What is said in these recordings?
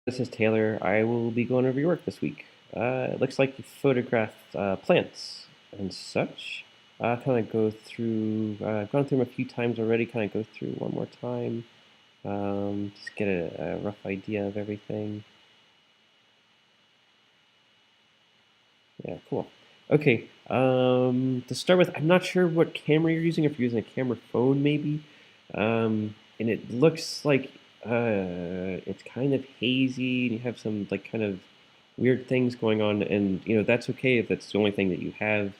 This is Taylor. I will be going over your work this week. It looks like you photographed plants and such. Kind of go through, gone through them a few times already, kind of go through one more time. Just get a rough idea of everything. Yeah, cool. Okay, to start with, I'm not sure what camera you're using, if you're using a camera phone maybe. And it looks like it's kind of hazy, and you have some like kind of weird things going on, and that's okay if that's the only thing that you have.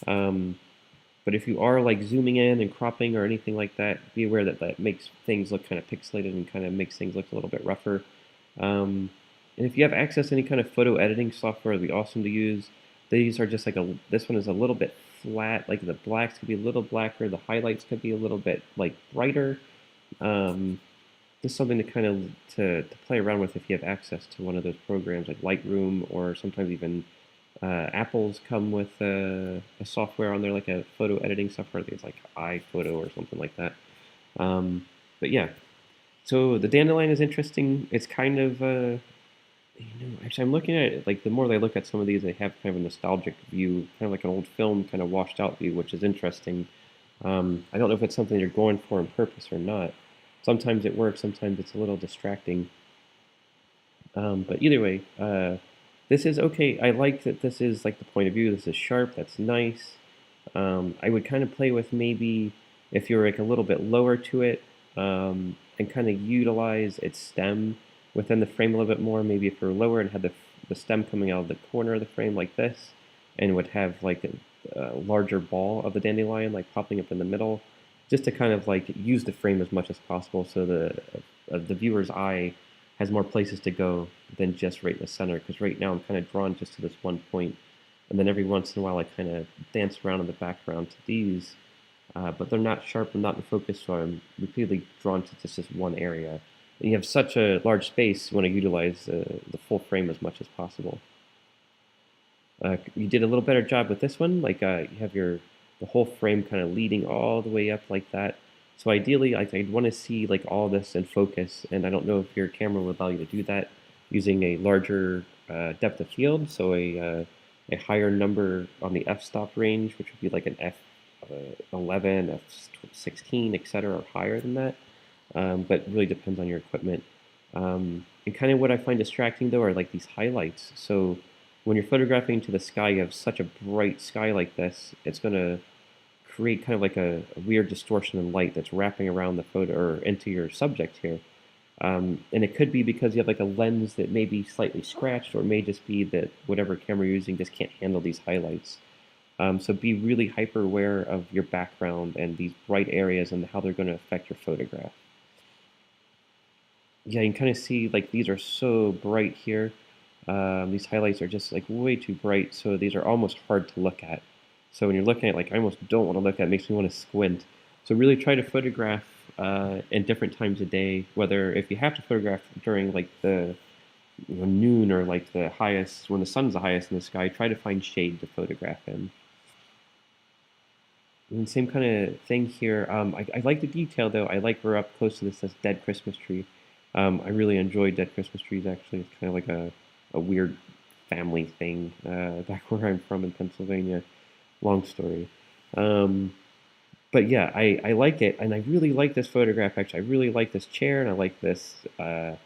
Um, but if you are like zooming in and cropping or anything like that, be aware that that makes things look kind of pixelated and kind of makes things look a little bit rougher. And if you have access to any kind of photo editing software, it'd be awesome to use. These are just like this one is a little bit flat, like the blacks could be a little blacker, the highlights could be a little bit like brighter. Um, just something to kind of to play around with if you have access to one of those programs like Lightroom, or sometimes even Apple's come with a software on there, like a photo editing software. I think it's like iPhoto or something like that. Um, but yeah, so the dandelion is interesting. It's kind of actually, I'm looking at it, like the more I look at some of these, they have kind of a nostalgic view, kind of like an old film, kind of washed out view, which is interesting. I don't know if it's something you're going for on purpose or not. Sometimes it works, sometimes it's a little distracting. But either way, this is okay. I like that this is like the point of view. This is sharp. That's nice. I would kind of play with maybe if you're like a little bit lower to it, and kind of utilize its stem within the frame a little bit more. Maybe if you're lower and had the stem coming out of the corner of the frame like this, and would have like a larger ball of the dandelion like popping up in the middle, just to kind of like use the frame as much as possible, so the viewer's eye has more places to go than just right in the center. Because right now I'm kind of drawn just to this one point, and then every once in a while I kind of dance around in the background to these, but they're not sharp and not in focus, so I'm repeatedly drawn to just this one area. And you have such a large space, you want to utilize the full frame as much as possible. You did a little better job with this one. Like you have the whole frame kind of leading all the way up like that. So ideally, I'd want to see like all this in focus, and I don't know if your camera will allow you to do that using a larger depth of field, so a higher number on the f-stop range, which would be like an f11, f16, etc., or higher than that. But it really depends on your equipment. And kind of what I find distracting though are like these highlights. So when you're photographing into the sky, you have such a bright sky like this, it's going to create kind of like a weird distortion in light that's wrapping around the photo or into your subject here. And it could be because you have like a lens that may be slightly scratched, or it may just be that whatever camera you're using just can't handle these highlights. So be really hyper aware of your background and these bright areas and how they're going to affect your photograph. Yeah, you can kind of see like these are so bright here. These highlights are just like way too bright, so these are almost hard to look at. So when you're looking at, like, I almost don't want to look at it, it makes me want to squint. So really try to photograph in different times of day, whether if you have to photograph during like the noon, or like the highest, when the sun's the highest in the sky, try to find shade to photograph in. And same kind of thing here. I like the detail though. I like we're up close to this dead Christmas tree. I really enjoy dead Christmas trees. Actually, it's kind of like a weird family thing back where I'm from in Pennsylvania. Long story. Um, but yeah, I like it, and I really like this photograph. Actually, I really like this chair, and I like this the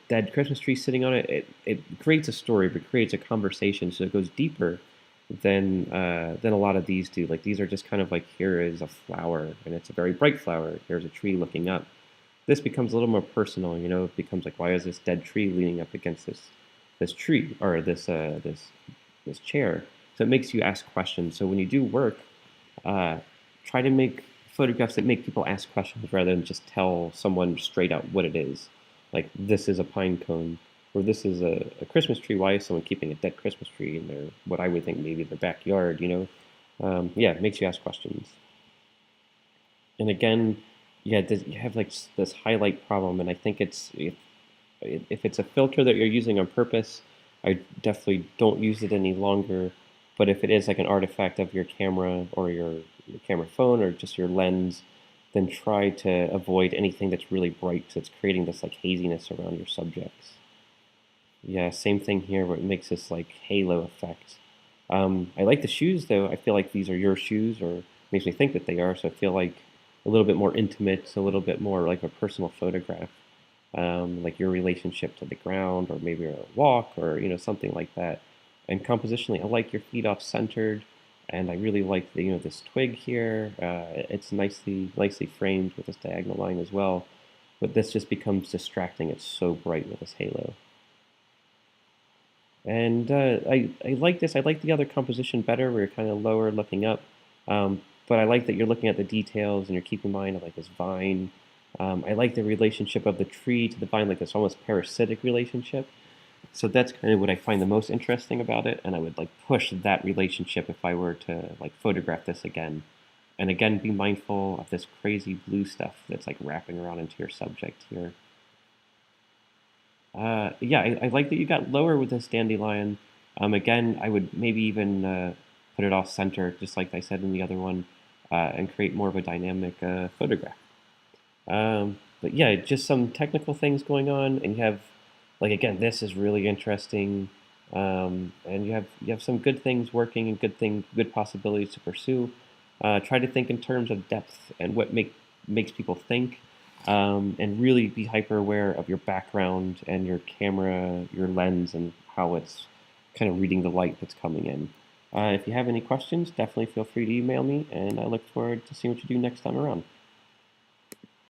dead Christmas tree sitting on it. It creates a story, but creates a conversation, so it goes deeper than a lot of these do. Like these are just kind of like, here is a flower, and it's a very bright flower. Here's a tree looking up. This becomes a little more personal. It becomes like, why is this dead tree leaning up against this tree, or this chair? So it makes you ask questions. So when you do work, uh, try to make photographs that make people ask questions rather than just tell someone straight out what it is. Like, this is a pine cone, or this is a Christmas tree. Why is someone keeping a dead Christmas tree in their, what I would think maybe their backyard? Yeah, it makes you ask questions. And again, yeah, you have like this highlight problem, and I think if it's a filter that you're using on purpose, I definitely don't use it any longer. But if it is like an artifact of your camera, or your camera phone, or just your lens, then try to avoid anything that's really bright, so it's creating this like haziness around your subjects. Yeah, same thing here where it makes this like halo effect. I like the shoes though. I feel like these are your shoes, or makes me think that they are. So I feel like a little bit more intimate, a little bit more like a personal photograph, like your relationship to the ground, or maybe a walk, or something like that. And compositionally, I like your feet off centered, and I really like the this twig here. It's nicely framed with this diagonal line as well. But this just becomes distracting. It's so bright with this halo. And I like this. I like the other composition better, where you're kind of lower looking up. But I like that you're looking at the details and you're keeping in mind of like this vine. I like the relationship of the tree to the vine, like this almost parasitic relationship. So that's kind of what I find the most interesting about it. And I would like push that relationship if I were to like photograph this again. And again, be mindful of this crazy blue stuff that's like wrapping around into your subject here. Yeah, I like that you got lower with this dandelion. Again, I would maybe even put it off center, just like I said in the other one, and create more of a dynamic photograph. But yeah, just some technical things going on, and you have, like again, this is really interesting, and you have some good things working and good possibilities to pursue. Try to think in terms of depth and what makes people think, and really be hyper aware of your background and your camera, your lens, and how it's kind of reading the light that's coming in. If you have any questions, definitely feel free to email me, and I look forward to seeing what you do next time around.